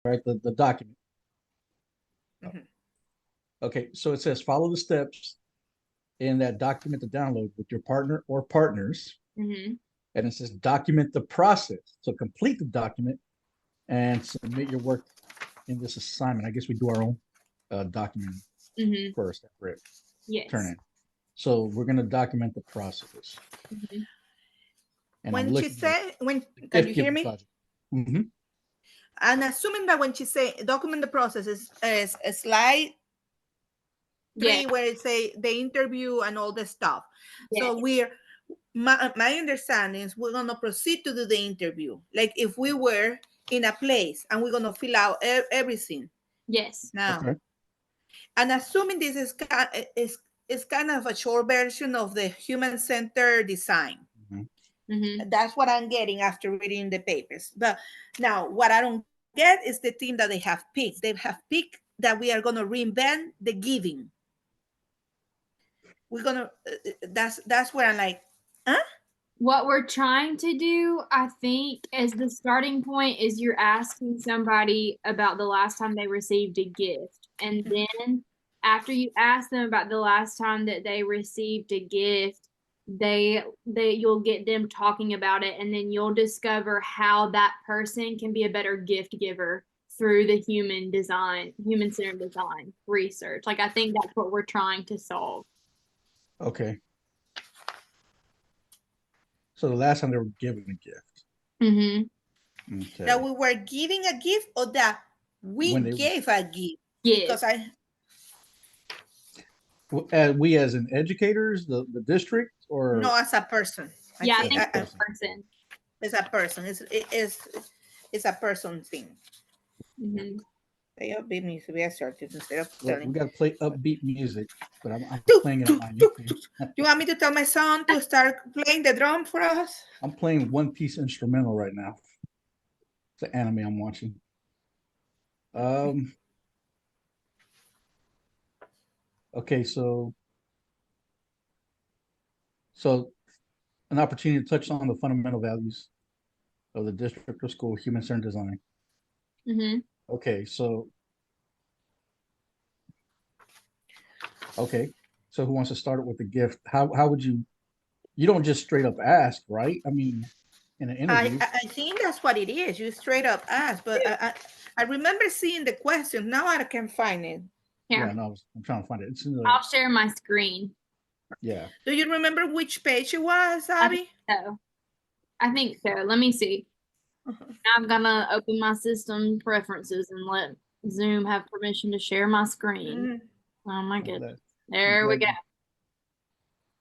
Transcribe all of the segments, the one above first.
right? The document. Mhm. Okay, so it says follow the steps in that document to download with your partner or partners. Mm-hmm. And it says document the process. So complete the document and submit your work in this assignment. I guess we do our own document Mm-hmm. first, right? Turn Yes. in. So we're going to document the process. Mm-hmm. And I'm When she looking at say, when the can you gift hear giving me? project. Mm-hmm. And assuming that when she say document the process is a slide Yes. three where it say the interview and all the stuff. Yes. So my understanding is we're gonna proceed to do the interview. Like if we were in a place and we're gonna fill out everything Yes. now. Okay. And assuming this is kind of a short version of the human-centered design. Mm-hmm. Mm-hmm. That's what I'm getting after reading the papers. But now, what I don't get is the theme that they have picked. They have picked that we are going to reinvent the giving. We're gonna. That's where I'm like, huh? What we're trying to do, I think, as the starting point is you're asking somebody about the last time they received a gift. And then after you ask them about the last time that they received a gift, you'll get them talking about it, and then you'll discover how that person can be a better gift giver through the human centered design research. Like I think that's what we're trying to solve. Okay. So the last time they were given a gift. Mm-hmm. That Okay. we were giving a gift or that we When they gave a gift. Yes. Because I we as in educators, the district, or know as a person. I Yeah, I think as a think it's person. a person. it's a person. It's a person thing. Mm-hmm. They are being music we are searching instead of Well, we telling. got to play upbeat music, but I'm Do, playing it on do, my do, YouTube. do. You want me to tell my son to start playing the drum for us? I'm playing One Piece instrumental right now. It's an anime I'm watching. Um. Okay, so an opportunity to touch on the fundamental values of the district or school human-centered design. Mm-hmm. Okay, okay, so who wants to start it with the gift? How would you? You don't just straight up ask, right? I mean, in an interview. I think that's what it is. You straight up ask, but I remember seeing the question. Now I can find it. Yeah, Here, no, I'm trying to find it. It's in the I'll share my screen. yeah. Do you remember which page it was, I think Abby? so. I think so. Let me see. I'm gonna open my system preferences and let Zoom have permission to share my screen. Mm. Oh my I'm goodness. glad. I'm There we glad. go.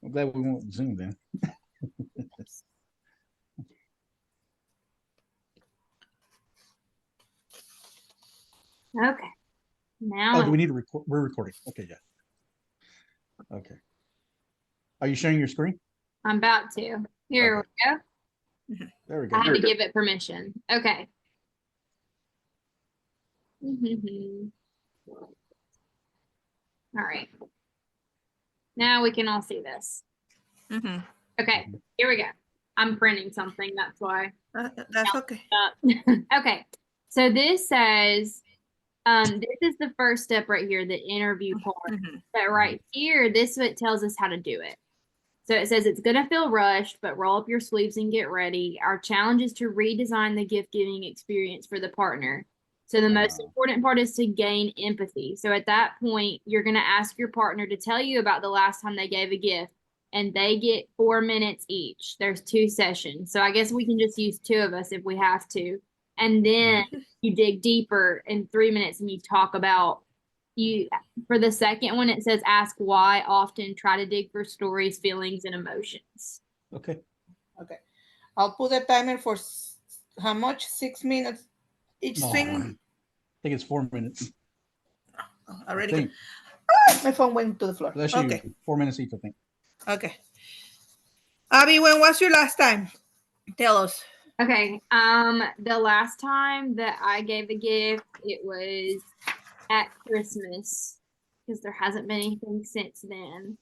I'm glad we won't Zoom then. Okay. Oh, Now do we need to record? We're recording. Okay, yeah. Okay. Are you sharing your screen? I'm about to. Here Okay. we go. There we I go. had to give it permission. Okay. All right. Now we can all see this. Mm-hmm. Okay, Mhm. here we go. I'm printing something, that's why. That's okay. Okay, so this says, this is the first step right here, the interview part. Mm-hmm. But right here, this what tells us how to do it. So it says it's gonna feel rushed, but roll up your sleeves and get ready. Our challenge is to redesign the gift giving experience for the partner. So the most important part is to gain empathy. So at that point, you're gonna ask your partner to tell you about the last time they gave a gift, and they get 4 minutes each. There's 2 sessions. So I guess we can just use 2 of us if we have to. And then you dig deeper in 3 minutes and you talk about you for the second one, it says ask why often, try to dig for stories, feelings, and emotions. Okay. Okay. I'll put a timer for how much? 6 minutes each No, I thing. think it's 4 minutes. I Already. think. My phone went to the floor. That's Okay. you. 4 minutes each, I think. Okay. Abby, when was your last time? Tell us. Okay. The last time that I gave a gift, it was at Christmas because there hasn't been anything since then.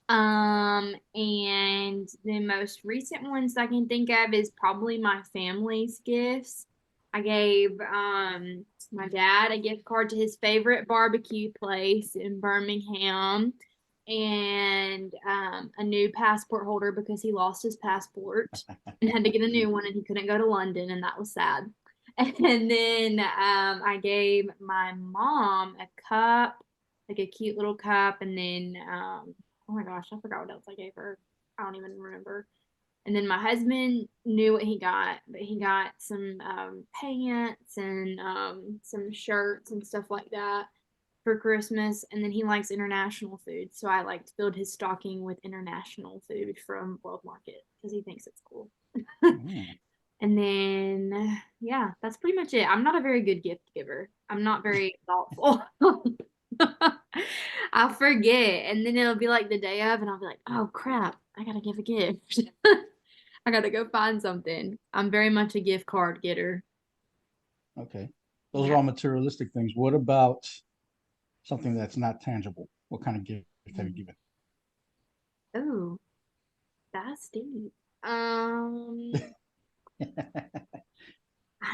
And the most recent ones I can think of is probably my family's gifts. I gave My dad a gift card to his favorite barbecue place in Birmingham, and a new passport holder because he lost his passport and had to get a new one, and he couldn't go to London, and that was sad. And then I gave my mom a cup, like a cute little cup, and then oh my gosh, I forgot what else I gave her. I don't even remember. And then my husband knew what he got, but he got some pants and some shirts and stuff like that for Christmas. And then he likes international food, so I like to build his stocking with international food from World Market because he thinks it's cool. And then yeah, that's pretty much it. I'm not a very good gift giver. I'm not very thoughtful. I'll forget, and then it'll be like the day of, and I'll be like, oh crap, I gotta give a gift. I gotta go find something. I'm very much a gift card getter. Okay. Those Yeah. are all materialistic things. What about something that's not tangible? What kind of gift have you given? Oh, that's deep. I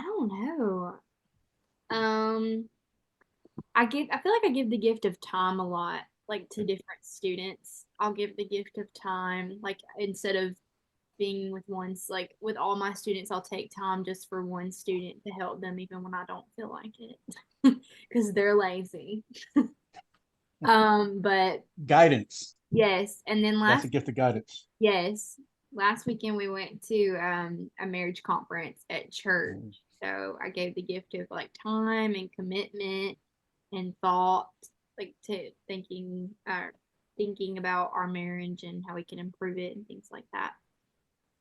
don't know. I feel like I give the gift of time a lot, like to different students. I'll give the gift of time, like instead of being with like with all my students, I'll take time just for one student to help them even when I don't feel like it because they're lazy. But Guidance. yes, and then That's a gift of guidance. last weekend we went to a marriage conference at church. So I gave the gift of like time and commitment and thought, like to thinking about our marriage and how we can improve it and things like that.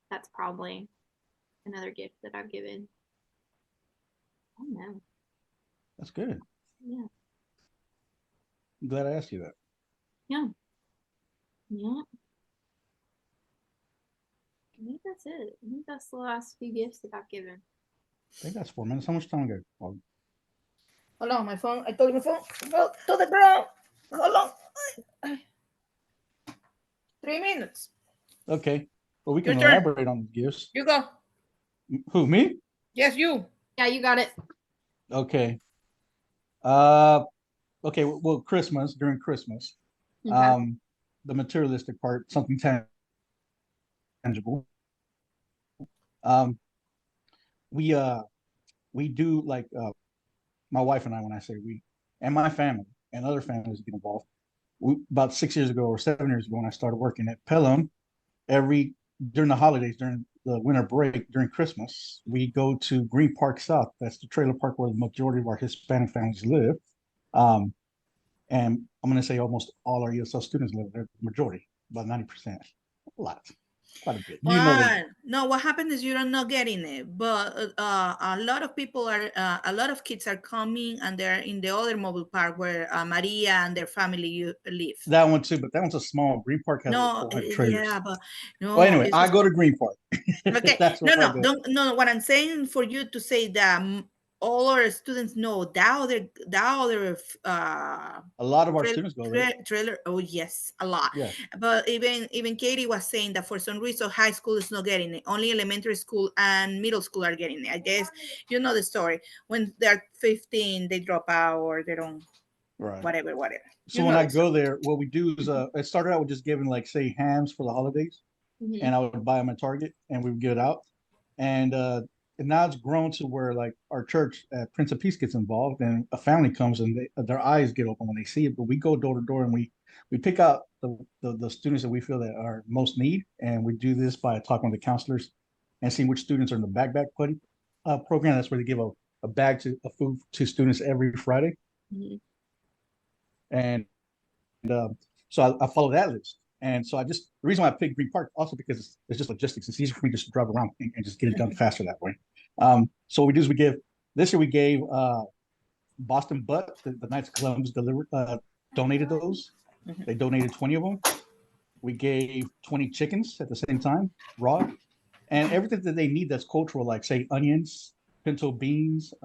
That's probably another gift that I've given. I don't know. That's good. Yeah. I'm glad I asked you that. Yeah. Yeah. I think that's it. I think that's the last few gifts that I've given. I think that's 4 minutes. How much time we got? Hold on, my phone. I told you my phone fell to the ground. Hold on. 3 minutes. Okay. Well, we can Your turn. elaborate on the gifts. You go. Who, me? Yes, you. Yeah, you got it. Okay. Okay. Well, Christmas, during Christmas, Okay. the materialistic part, something tangible. We do like my wife and I, when I say we, and my family and other families get involved. About 6 years ago or 7 years ago, when I started working at Pelham, during the holidays, during the winter break, during Christmas, we go to Green Park South. That's the trailer park where the majority of our Hispanic families live. And I'm going to say almost all our ESL students live there, the majority, about 90%. A lot, quite a bit. You know that. No, what happened is you're not getting it, but a lot of people a lot of kids are coming, and they're in the other mobile park where Maria and their family live. That one too, but that one's a small. Green Park has No, 400 trailers. yeah, but no. Well, anyway, I go to Green Park. Okay, That's where I go. no. What I'm saying for you to say that all our students know that other A lot of our students go there. trailer. Oh yes, a lot. Yeah. But even Katie was saying that for some reason high school is not getting it. Only elementary school and middle school are getting it. I guess you know the story. When they're 15, they drop out or they don't. Right. Whatever. So when I go there, what we do is it started out with just giving like say hams for the holidays, and I would buy them at Target and we would give it out, and now it's grown to where like our church at Prince of Peace gets involved, and a family comes and their eyes get open when they see it. But we go door to door and we pick out the students that we feel that are most need, and we do this by talking with the counselors and seeing which students are in the backpack program. That's where they give a bag of food to students every Friday. And so I follow that list. And so the reason why I picked Green Park also because it's just logistics. It's easier for me just to drive around and just get it done faster that way. So what we do is this year we gave Boston Butt, the Knights of Columbus donated those. They donated 20 of them. We gave 20 chickens at the same time, raw, and everything that they need that's cultural, like say onions, pinto beans,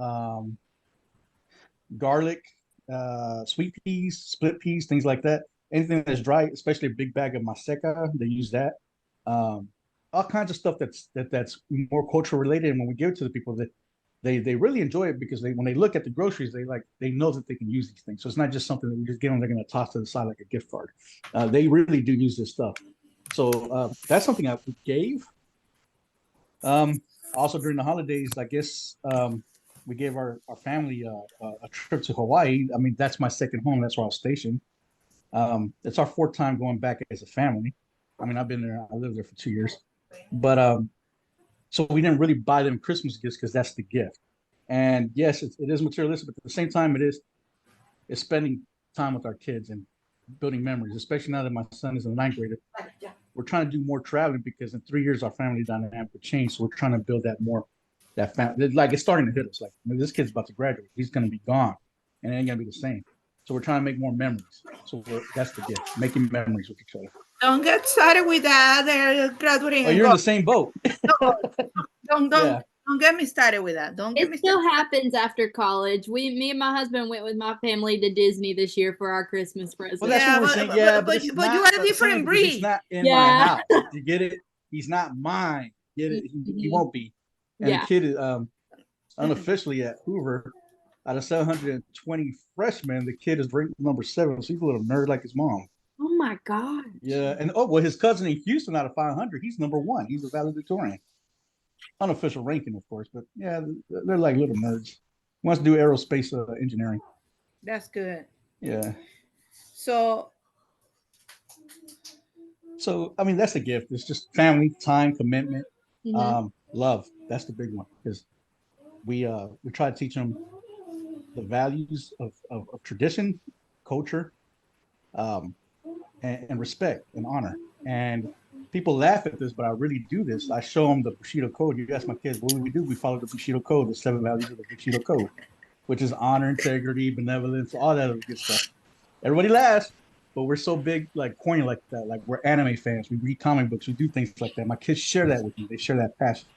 garlic, sweet peas, split peas, things like that. Anything that's dry, especially a big bag of maseca, they use that. All kinds of stuff that's more cultural related. And when we give it to the people, that they really enjoy it because when they look at the groceries, they know that they can use these things. So it's not just something that we just give them, they're going to toss to the side like a gift card. They really do use this stuff. So that's something I gave. Also during the holidays, I guess we gave our family a trip to Hawaii. I mean, that's my second home. That's where I was stationed. It's our fourth time going back as a family. I mean, I've been there. I lived there for 2 years, but so we didn't really buy them Christmas gifts because that's the gift. And yes, it is materialistic, but at the same time, it's spending time with our kids and building memories. Especially now that my son is in the ninth grade, we're trying to do more traveling because in 3 years our family dynamic would change. So we're trying to build that more. That family, like it's starting to hit us. Like this kid's about to graduate, he's going to be gone, and it ain't going to be the same. So we're trying to make more memories. So that's the gift, making memories with each other. Don't get started with that. They're graduating. Oh, you're in the same boat. No, don't Yeah. don't get me started with that. Don't get me It still started. happens after college. Me and my husband went with my family to Disney this year for our Christmas present. Well, that's what we're saying. Yeah, but you are a different breed. He's not in Yeah. my house. You get it? He's not mine. Get it? He won't be. And Yeah. the kid is unofficially at Hoover. Out of 720 freshmen, the kid is ranked number 7. So he's a little nerd like his mom. Oh my God. Yeah, and his cousin in Houston out of 500, he's number 1. He's a valedictorian. Unofficial ranking, of course, but yeah, they're like little nerds. He wants to do aerospace engineering. That's good. Yeah. So I mean, that's a gift. It's just family, time, commitment, Mhm. love. That's the big one because we try to teach them the values of tradition, culture, and respect and honor. And people laugh at this, but I really do this. I show them the Bushido Code. You ask my kids, what do we do? We follow the Bushido Code, the 7 values of the Bushido Code, which is honor, integrity, benevolence, all that other good stuff. Everybody laughs, but we're so big, like corny like that. Like we're anime fans. We read comic books. We do things like that. My kids share that with me. They share that passion.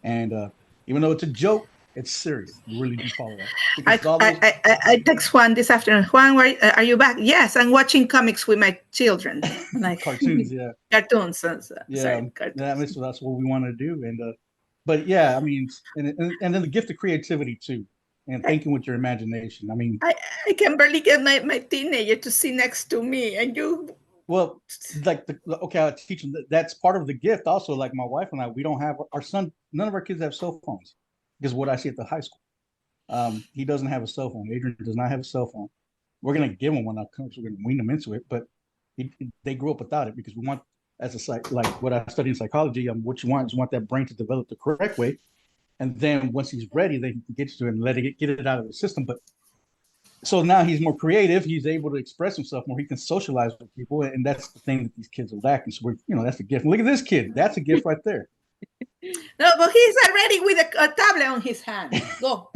And even though it's a joke, it's serious. We really do follow that. I text Juan this afternoon. Juan, are you back? Yes, I'm watching comics with my children. Like cartoons, yeah. Cartoons. Yeah, sorry, cartoons. that's what we want to do. And but yeah, I mean, and then the gift of creativity too, and thinking with your imagination. I mean, I can barely get my teenager to sit next to me, and you. Well, like okay, I teach them that's part of the gift. Also, like my wife and I, we don't have our son. None of our kids have cell phones because what I see at the high school. He doesn't have a cell phone. Adrian does not have a cell phone. We're gonna give him one. We're gonna wean them into it, but they grew up without it because we want, as a like what I study in psychology. What you want is that brain to develop the correct way, and then once he's ready, then he can get to it and get it out of the system. But so now he's more creative. He's able to express himself more. He can socialize with people, and that's the thing that these kids are lacking. So that's a gift. Look at this kid. That's a gift right there. No, but he's already with a tablet on his hand. Go.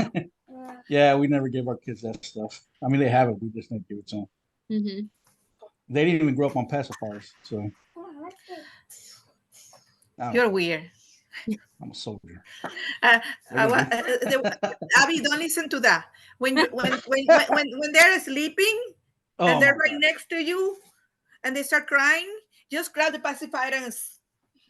Yeah, we never give our kids that stuff. I mean, they have it. We just didn't give it to them. Mm-hmm. They didn't even grow up on pacifiers. So you're weird. I'm a soldier. Abby, don't listen to that. When they're sleeping and they're right next to you and they start crying, just grab the pacifier and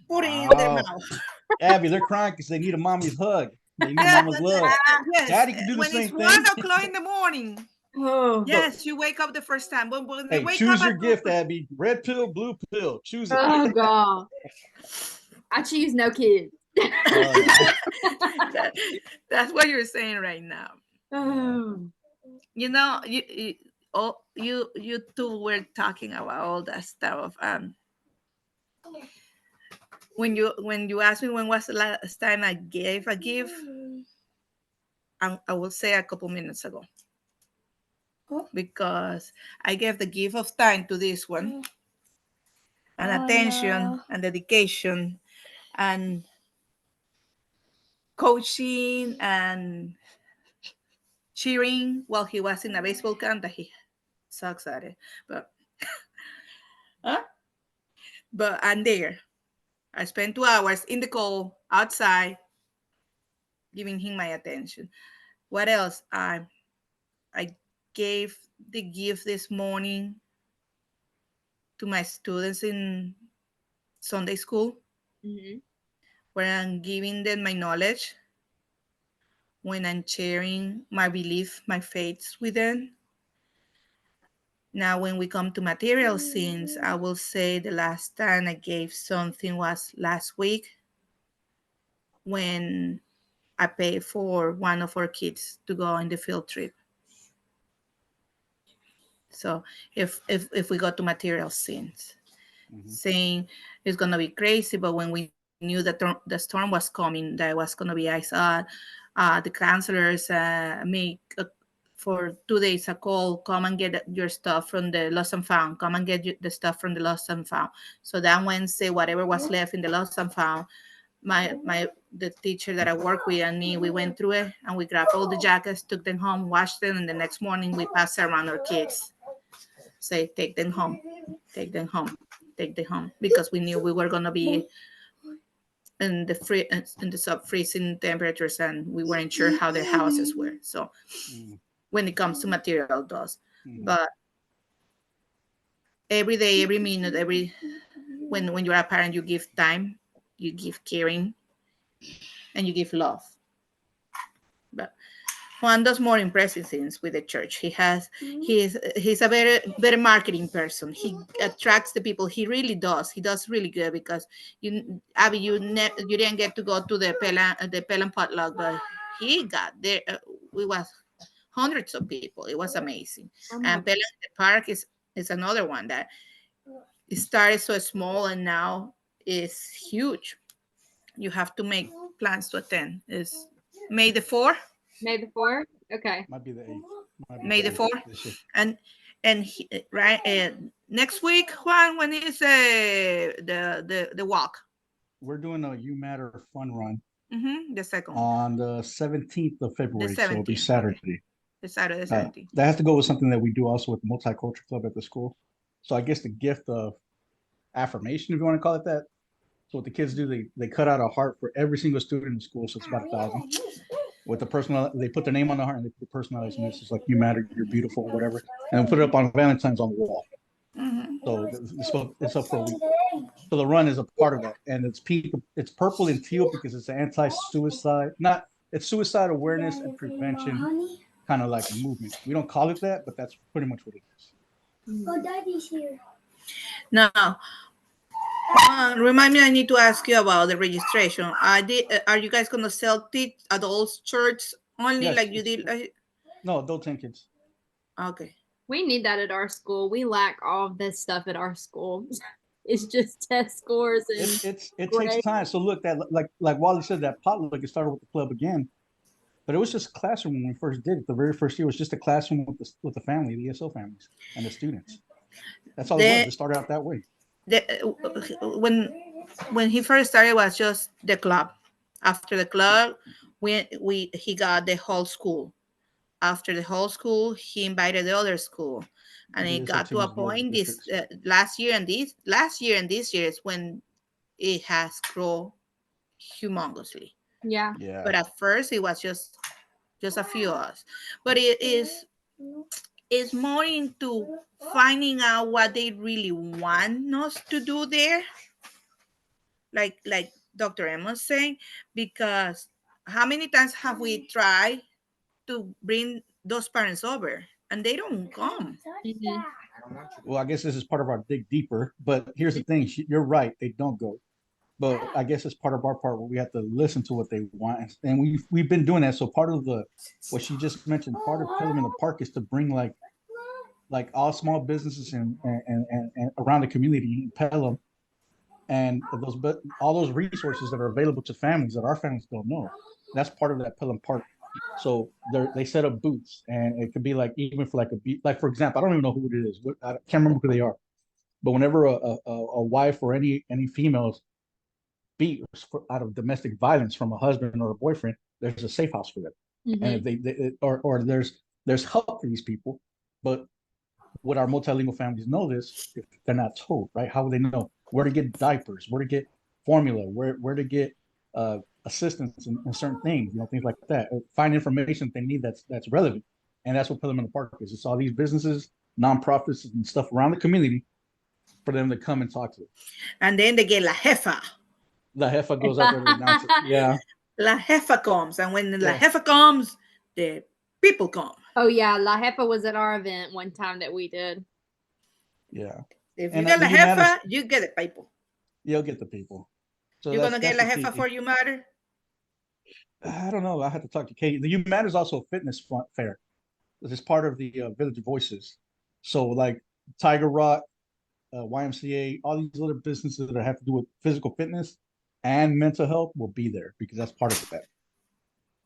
put it in their mouth. Abby, they're crying because they need a mommy's hug. They need mama's love. Yes. Daddy can do the same thing. When it's 1 o'clock in the morning. Oh. Yes, you wake up the first time. When they wake choose up your gift, Abby. Red pill, blue pill. Choose it. Oh God. I choose no kids. That's what you're saying right now. Oh. You two were talking about all that stuff. When you asked me when was the last time I gave a gift, I will say a couple minutes ago. Because I gave the gift of time to this one, and attention and dedication and coaching and cheering while he was in a baseball camp that he sucks at it. But I'm there. I spent 2 hours in the cold outside giving him my attention. What else? I gave the gift this morning to my students in Sunday school, where I'm giving them my knowledge when I'm sharing my belief, my faiths with them. Now, when we come to material sins, I will say the last time I gave something was last week when I paid for one of our kids to go on the field trip. So if we go to material sins, saying it's gonna be crazy, but when we knew that the storm was coming, that was gonna be ice out, the counselors make for 2 days a call, come and get your stuff from the lost and found, come and get the stuff from the lost and found. So that Wednesday, whatever was left in the lost and found, the teacher that I work with and me, we went through it and we grabbed all the jackets, took them home, washed them, and the next morning we passed around our kids. Say, take them home, take them home, take them home, because we knew we were gonna be in the sub-freezing temperatures, and we weren't sure how their houses were. So when it comes to material dust, but every day, every minute, when you're a parent, you give time, you give caring, and you give love. But Juan does more impressive things with the church. He's a better marketing person. He attracts the people. He really does. He does really good, because Abby, you didn't get to go to the Pelham potluck, but he got there. We was hundreds of people. It was amazing. And Pelham the Park is another one that it started so small and now is huge. You have to make plans to attend. It's May the 4th. May the 4th? Okay. Might be the 8th. May the 4th. And next week, Juan, when is the walk? We're doing a You Matter fun run. The second on the 17th of February, so it'll be Saturday. Okay. The Saturday 17th. That has to go with something that we do also with the Multicultural Club at the school. So I guess the gift of affirmation, if you want to call it that. So what the kids do, they cut out a heart for every single student in the school, so it's about 1,000. With the personal, they put their name on the heart and they put personalized messages like "You matter, you're beautiful," or whatever, and put it up on Valentine's on the wall. So it's up for a week. So the run is a part of that, and it's purple and teal because it's an anti-suicide, it's suicide awareness and prevention, kind of like a movement. We don't call it that, but that's pretty much what it is. Oh, Daddy's here. Now, remind me, I need to ask you about the registration. Are you guys going to sell adults shirts only, yes, like you did? No, adults and kids. Okay. We need that at our school. We lack all of this stuff at our school. It's just test scores and it takes time. So look, that like Wally said, that potluck, it started with the club again, but it was just a classroom when we first did it. The very first year was just a classroom with the family, the ESO families, and the students. That's all it was. It started out that way. When he first started, it was just the club. After the club, he got the whole school. After the whole school, he invited the other school, and it got to a point this last year and this year is when it has grown humongously. Yeah. But at first, it was just a few of us. But it's more into finding out what they really want us to do there, like Dr. Emma's saying, because how many times have we tried to bring those parents over and they don't come? Well, I guess this is part of our dig deeper, but here's the thing, you're right, they don't go. But I guess it's part of our part where we have to listen to what they want, and we've been doing that. So part of what she just mentioned, part of Pelham in the Park is to bring like all small businesses and around the community in Pelham, and all those resources that are available to families that our families don't know. That's part of that Pelham Park. So they set up booths, and it could be like, even for like for example, I don't even know who it is. I can't remember who they are, but whenever a wife or any females beat out of domestic violence from a husband or a boyfriend, there's a safe house for them. And if or there's help for these people. But would our multilingual families know this if they're not told, right? How would they know where to get diapers, where to get formula, where to get assistance in certain things, things like that? Find information they need that's relevant. And that's what Pelham in the Park is. It's all these businesses, nonprofits, and stuff around the community for them to come and talk to them. And then they get la jefa. The jefa goes up there and announces it. Yeah. La Jefa comes, and when La Yeah. Jefa comes, the people come. Oh yeah, La Jefa was at our event one time that we did. Yeah. If you And get La the You Matter, Jefa, you get the people. you'll get the people. So You're gonna get La the Jefa key. for You Matter? I don't know. I have to talk to Katie. The You Matter is also a fitness fair. It's part of the Village Voices. So like Tiger Rock, YMCA, all these other businesses that have to do with physical fitness and mental health will be there because that's part of that.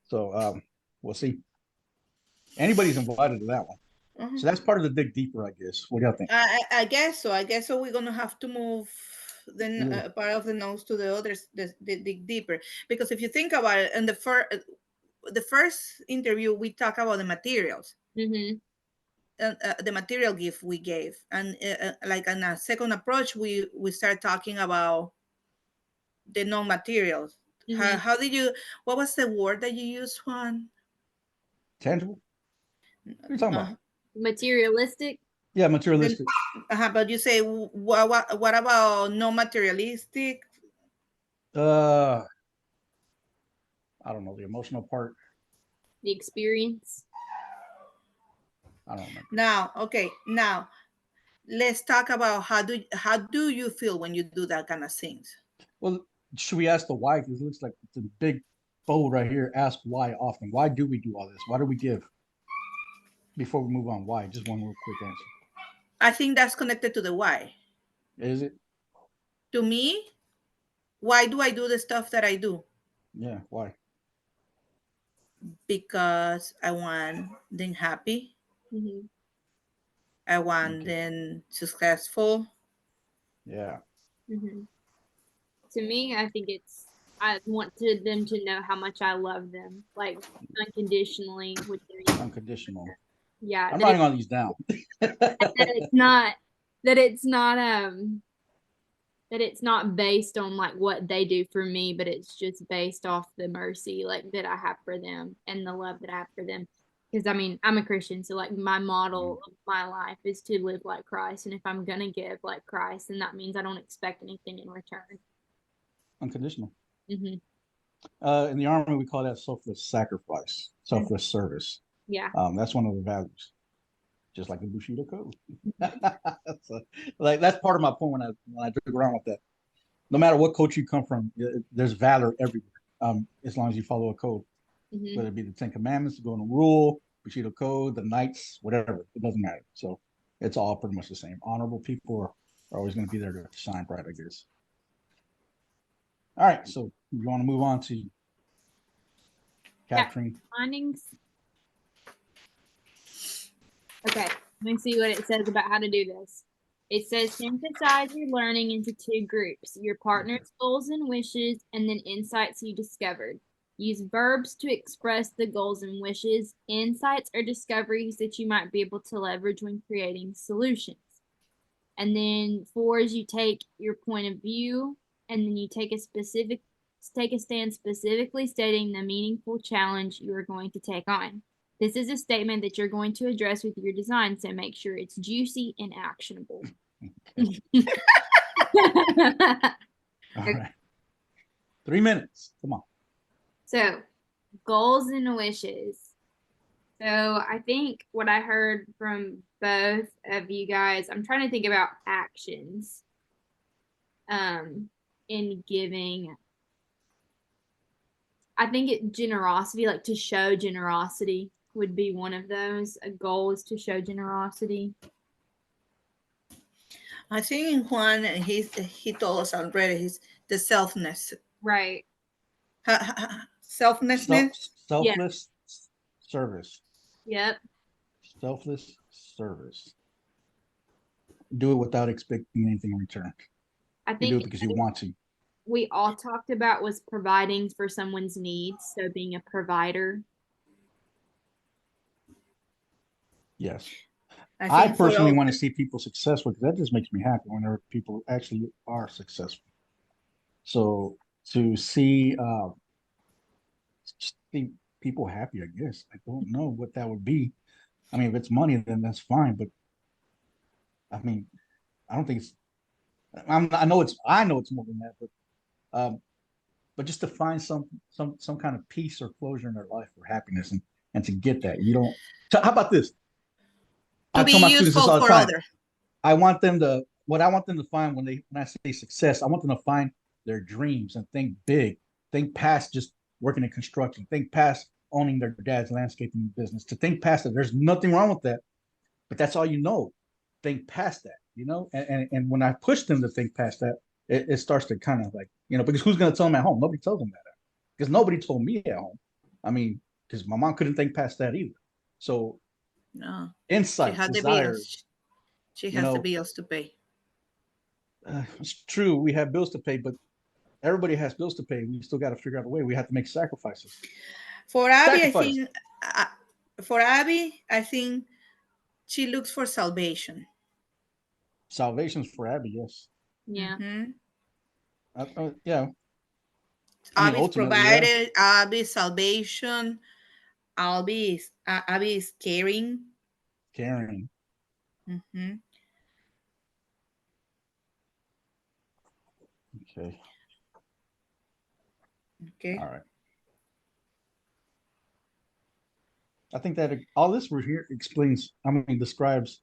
So we'll see. Anybody's invited to that one. Uh-huh. So that's part of the dig deeper, I guess. What do y'all think? I guess so. I guess so. We're gonna have to move the part of the nose to the others, the dig deeper. Because if you think about it, in the first interview, we talk about the materials. Mm-hmm. The material gift we gave, and like in a second approach, we start talking about the non-materials. Mm-hmm. How did you? What was the word that you used, Juan? Tangible? What are you talking about? Materialistic. Yeah, materialistic. But you say what about non-materialistic? I don't know, the emotional part. The experience. I don't remember. Now let's talk about how do you feel when you do that kind of things? Well, should we ask the why? Because it looks like it's a big bold right here. Ask why often. Why do we do all this? Why do we give? Before we move on, why? Just one real quick answer. I think that's connected to the why. Is it? To me, why do I do the stuff that I do? Yeah, why? Because I want them happy. Mm-hmm. I want Okay. them successful. Yeah. Mm-hmm. To me, I think I want them to know how much I love them, like unconditionally with their Unconditional. yeah. I'm writing all these down. That it's not that it's not that it's not based on like what they do for me, but it's just based off the mercy like that I have for them and the love that I have for them. Because I mean, I'm a Christian, so like my model of my life is to live like Christ, and if I'm gonna give like Christ, then that means I don't expect anything in return. Unconditional. Mm-hmm. In the Army, we call that selfless sacrifice, selfless service. Yeah. That's one of the values, just like the Bushido Code. So, like that's part of my point when I joke around with that. No matter what culture you come from, there's valor everywhere. As long as you follow a code, Mm-hmm. whether it be the Ten Commandments, the Golden Rule, Bushido Code, the Knights, whatever, it doesn't matter. So it's all pretty much the same. Honorable people are always going to be there to shine bright, I guess. All right, so you want to move on to capturing Findings. Okay, let me see what it says about how to do this. It says synthesize your learning into two groups, your partner's goals and wishes, and then insights you discovered. Use verbs to express the goals and wishes, insights or discoveries that you might be able to leverage when creating solutions. And then four is you take your point of view and then you take a stand specifically stating the meaningful challenge you are going to take on. This is a statement that you're going to address with your design, so make sure it's juicy and actionable. All right. 3 minutes. Come on. So, goals and wishes. So, I think what I heard from both of you guys, I'm trying to think about actions in giving. I think generosity, like to show generosity, would be one of those. A goal is to show generosity. I think Juan, he told us already, he's the selfness. Right. Selflessness. Selfless service. Yep. Selfless service. Do it without expecting anything in return. I You think do it because you want to. we all talked about was providing for someone's needs. So being a provider. Yes. I personally want to see people successful because that just makes me happy whenever people actually are successful. So to see people happy, I guess. I don't know what that would be. I mean, if it's money, then that's fine. But I mean, I don't think it's. I know it's more than that. But but just to find some kind of peace or closure in their life or happiness, and to get that. You don't. So how about this? To I tell be my students this useful all the for time. others. I want them to what I want them to find when I say success, I want them to find their dreams and think big. Think past just working in construction. Think past owning their dad's landscaping business. To think past that. There's nothing wrong with that, but that's all you know. Think past that, and when I push them to think past that, it starts to kind of like, because who's going to tell them at home? Nobody tells them that, because nobody told me at home. I mean, because my mom couldn't think past that either. So No, she insight, had the desires, bills. She has the bills to pay. It's true. We have bills to pay, but everybody has bills to pay. We still got to figure out a way. We have to make sacrifices. For Abby, Sacrifice. I think she looks for salvation. Salvation's for Abby, yes. Yeah. Yeah. Abby's Ultimately, yeah. provided. Abby's salvation. Abby is caring. Caring. Mm-hmm. Okay. Okay. All right. I think that all this we're here explains, describes,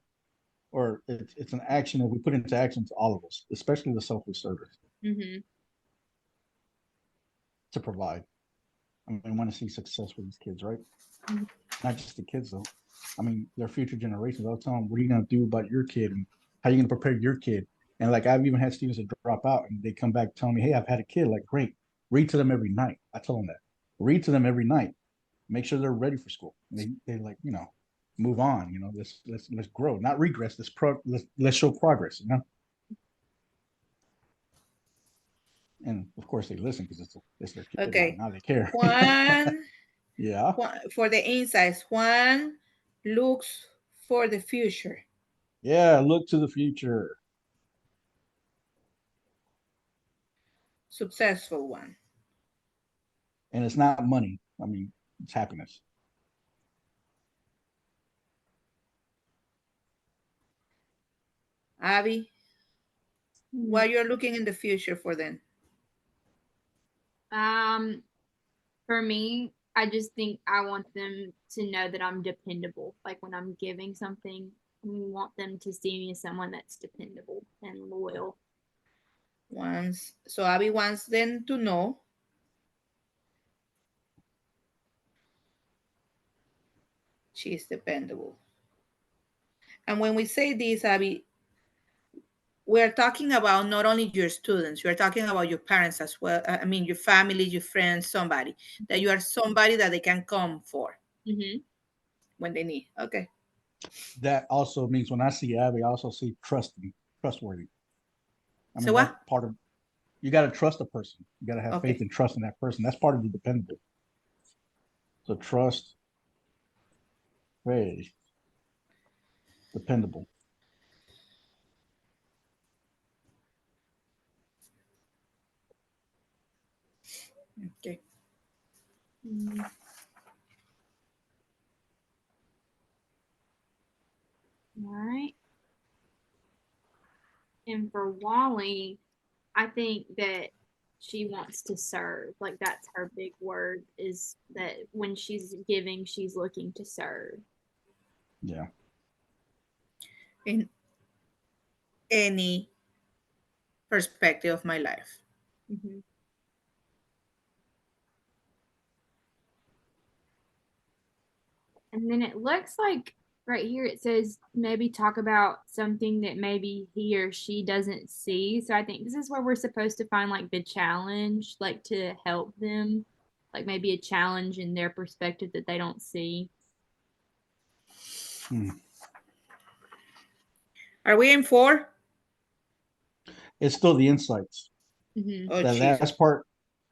or it's an action that we put into action to all of us, especially the selfless service Mm-hmm. to provide. I want to see success for these kids, right? Mhm. Not just the kids, though. Their future generations. I'll tell them, what are you going to do about your kid, and how are you going to prepare your kid? And like, I've even had students that drop out and they come back telling me, hey, I've had a kid. Like, great. Read to them every night. I tell them that. Read to them every night. Make sure they're ready for school. They like, move on. Let's grow, not regress. Let's show progress. And of course they listen because it's their kid. Okay. Now they care. Juan. Yeah. For the insights, Juan looks for the future. Yeah. Look to the future. Successful one. And it's not money. It's happiness. Abby, Mm-hmm. what you're looking in the future for them? For me, I just think I want them to know that I'm dependable. Like when I'm giving something, I want them to see me as someone that's dependable and loyal. So Abby wants them to know she's dependable. And when we say this, Abby, we're talking about not only your students, we're talking about your parents as well. Your family, your friends, somebody that you are somebody that they can come for when they need. Okay. That also means when I see Abby, I also see trustworthy. So That's what? part of, you got to trust a person. You got to have Okay. faith and trust in that person. That's part of the dependable. So trust, faith, dependable. Okay. Mm-hmm. All right. And for Wally, I think that she wants to serve. Like that's her big word, is that when she's giving, she's looking to serve. Yeah. In any perspective of my life. Mm-hmm. And then it looks like right here it says maybe talk about something that maybe he or she doesn't see. So I think this is where we're supposed to find like the challenge, like to help them, like maybe a challenge in their perspective that they don't see. Are we in 4? It's still the insights. Mm-hmm. Oh, That Jesus. last part,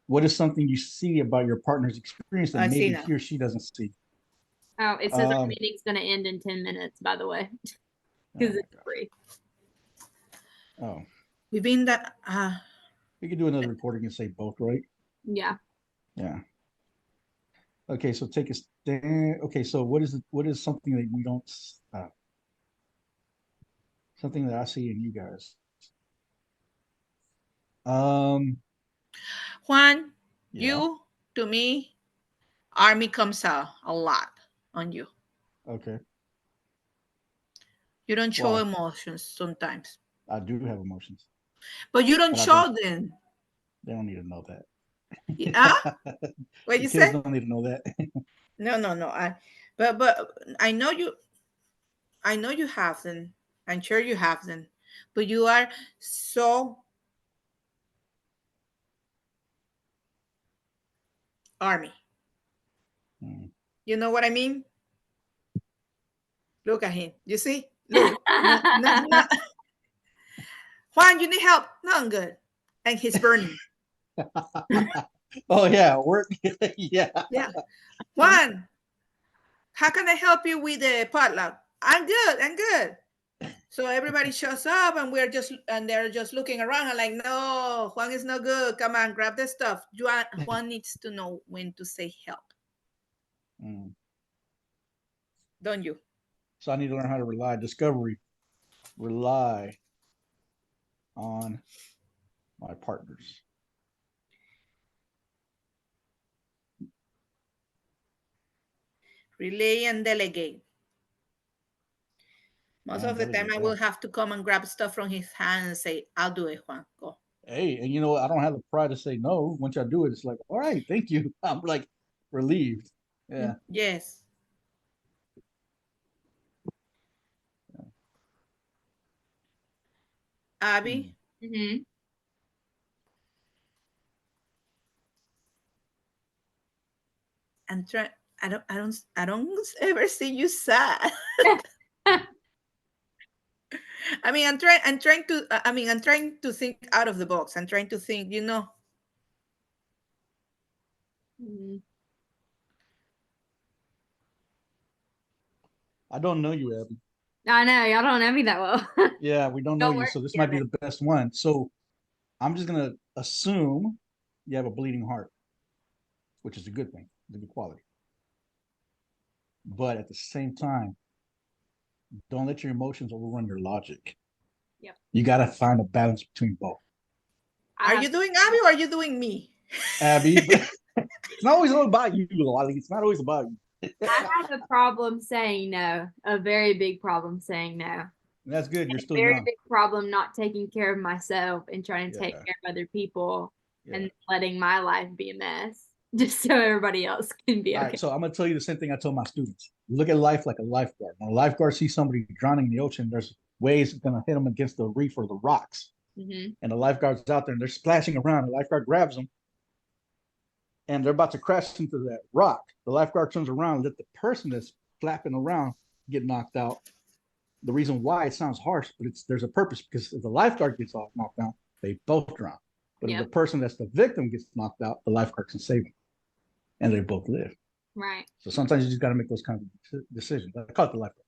what is something you see about your partner's experience that I see maybe now. he or she doesn't see? Oh, it says our meeting's going to end in 10 minutes, by the way, because it's free. Oh. We've been that. We could do another recording and say both, right? Yeah. Yeah. Okay, so take a stand. Okay, so what is something that we don't something that I see in you guys? Juan, Yeah. You, to me, Army comes out a lot on you. Okay. You don't show Why? emotions sometimes, I do have emotions, but you don't but I don't. show them. They don't need to know that. Huh? What The you kids say? don't need to know that. No, no, no. But I know you. I know you have them. I'm sure you have them, but you are so Army. Mm. You know what I mean? Look at him. You see? Look. No, no, no. Juan, you need help. No, I'm good. And he's burning. Oh yeah, work. Yeah. Yeah. Juan, how can I help you with the potluck? I'm good. I'm good. So everybody shows up and they're just looking around and like, no, Juan is no good. Come on, grab the stuff. Juan needs to know when to say help, Mm. don't you? So I need to learn how to rely on my partners. Relay and delegate. Most And of the time, delegate. I Yeah. will have to come and grab stuff from his hand and say, I'll do it, Juan. Go. Hey, and you know what? I don't have the pride to say no. Once I do it, it's like, all right, thank you. I'm like relieved. Yeah. Yes. Abby, Mm-hmm. I'm trying. I don't ever see you sad. I mean, I'm trying to think out of the box. I'm trying to think, Mhm. I don't know you, Abby. I know y'all don't know me that well. Yeah, we don't know Don't you, work so this might be together. the best one. So I'm just gonna assume you have a bleeding heart, which is a good thing, it's a good quality. But at the same time, don't let your emotions overrun your logic. Yep. You got to find a balance between both. are you doing Abby or are you doing me? Abby, but it's not always all about you, Lolly. It's not always about you. I have a problem saying no, a very big problem saying no. That's good. You're still Very young. big problem not taking care of myself and trying to take Yeah. care of other people Yeah. and letting my life be a mess just so everybody else can be All okay. right. So I'm going to tell you the same thing I told my students. Look at life like a lifeguard. When a lifeguard sees somebody drowning in the ocean, there's waves going to hit them against the reef or the rocks. Mm-hmm. And the lifeguard's out there and they're splashing around. The lifeguard grabs them and they're about to crash into that rock. The lifeguard turns around and let the person that's flapping around get knocked out. The reason why it sounds harsh, but there's a purpose, because if the lifeguard gets off knocked out, they both drown. But if the person that's the victim gets knocked out, the lifeguard can save them, and they both live. Right. So sometimes you just got to make those kinds of decisions. I call it the lifeguard.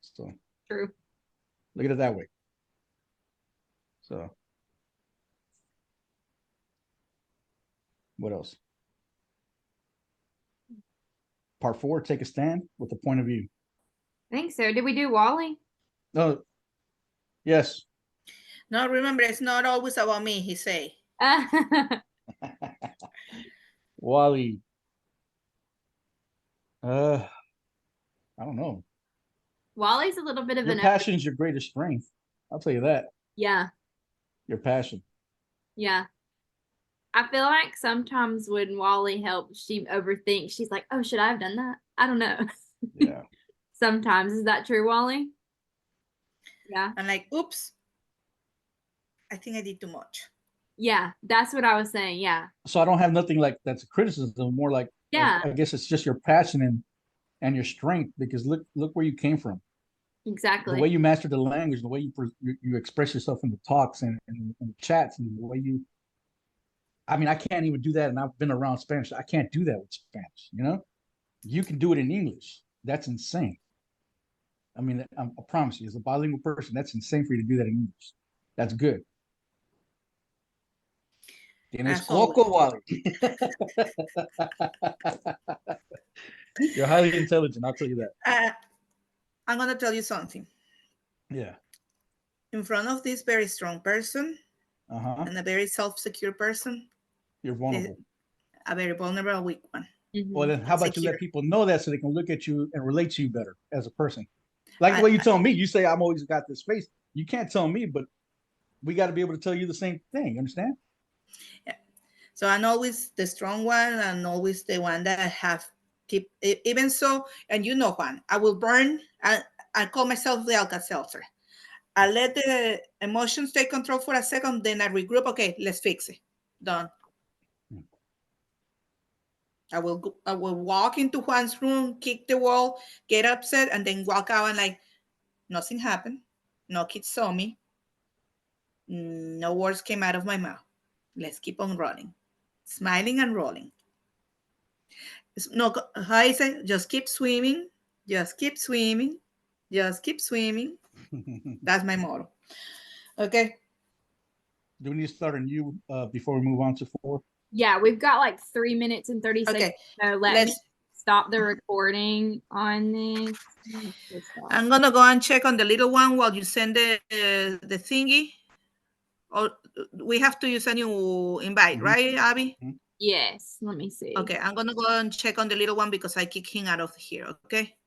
So True. look at it that way. So what else? Part 4, take a stand with the point of view. I think so. Did we do Wally? No. Yes. No, remember, it's not always about me, he say. Wally. I don't know. Wally's a little bit of Your passion is your greatest strength. I'll tell you that. Yeah. Your passion. Yeah. I feel like sometimes when Wally helps, she overthinks. She's like, oh, should I have done that? I don't know. Yeah. Sometimes. Is that true, Wally? Yeah. I'm like, oops, I think I did too much. Yeah, that's what I was saying. Yeah. So I don't have nothing like that's a criticism, more like, Yeah. I guess it's just your passion and your strength, because look where you came from. Exactly. The way you master the language, the way you express yourself in the talks and the chats, and the way you, I mean, I can't even do that, and I've been around Spanish. I can't do that with Spanish. You can do it in English. That's insane. I mean, I promise you, as a bilingual person, that's insane for you to do that in English. That's good. Tienes coco, Wally. You're highly intelligent, I'll tell you that. I'm going to tell you something. Yeah. In front of this very strong person and a very self-secure person, you're vulnerable. a very vulnerable, weak one. Well, then how about you let Insecure. people know that so they can look at you and relate to you better as a person? Like the I- way you tell me, you say I'm always got this face. You can't tell me, but we got to be able to tell you the same thing. You understand? Yeah. So I'm always the strong one and always the one that I have keep even so. And you know, Juan, I will burn. I call myself the Alka-Seltzer. I let the emotions take control for a second, then I regroup. Okay, let's fix it. Done. I will walk into Juan's room, kick the wall, get upset, and then walk out and like nothing happened. No kids saw me. No words came out of my mouth. Let's keep on running, smiling and rolling. No, how I say, just keep swimming, just keep swimming, just keep swimming. That's my motto. Okay. Do we need to start a new before we move on to 4? Yeah, we've got like 3 minutes and 30 seconds. Okay. So let me stop the recording on this. I'm gonna go and check on the little one while you send the thingy. Or we have to use a new invite, right, Abby? Yes, let me see. Okay, I'm gonna go and check on the little one because I kicked him out of here. Okay.